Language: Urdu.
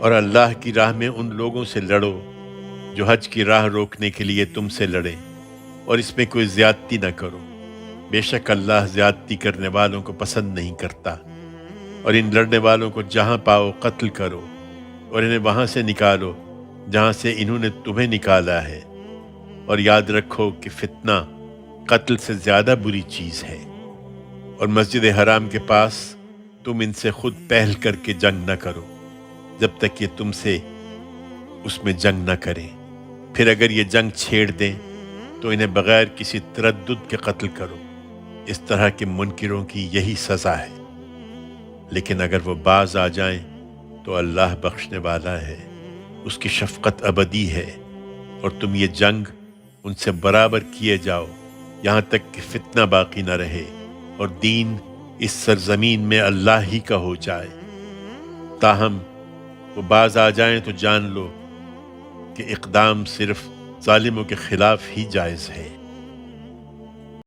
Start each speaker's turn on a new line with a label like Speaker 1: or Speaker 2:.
Speaker 1: اور اللہ کی راہ میں ان لوگوں سے لڑو جو حج کی راہ روکنے کے لیے تم سے لڑیں، اور اس میں کوئی زیادتی نہ کرو، بے شک اللہ زیادتی کرنے والوں کو پسند نہیں کرتا۔ اور ان لڑنے والوں کو جہاں پاؤ قتل کرو، اور انہیں وہاں سے نکالو جہاں سے انہوں نے تمہیں نکالا ہے، اور یاد رکھو کہ فتنہ قتل سے زیادہ بری چیز ہے۔ اور مسجد حرام کے پاس تم ان سے خود پہل کر کے جنگ نہ کرو جب تک یہ تم سے اس میں جنگ نہ کریں، پھر اگر یہ جنگ چھیڑ دیں تو انہیں بغیر کسی تردد کے قتل کرو، اس طرح کے منکروں کی یہی سزا ہے۔ لیکن اگر وہ باز آ جائیں تو اللہ بخشنے والا ہے، اس کی شفقت ابدی ہے، اور تم یہ جنگ ان سے برابر کیے جاؤ یہاں تک کہ فتنہ باقی نہ رہے اور دین اس سرزمین میں اللہ ہی کا ہو جائے۔ تاہم وہ باز آ جائیں تو جان لو کہ اقدام صرف ظالموں کے خلاف ہی جائز ہے۔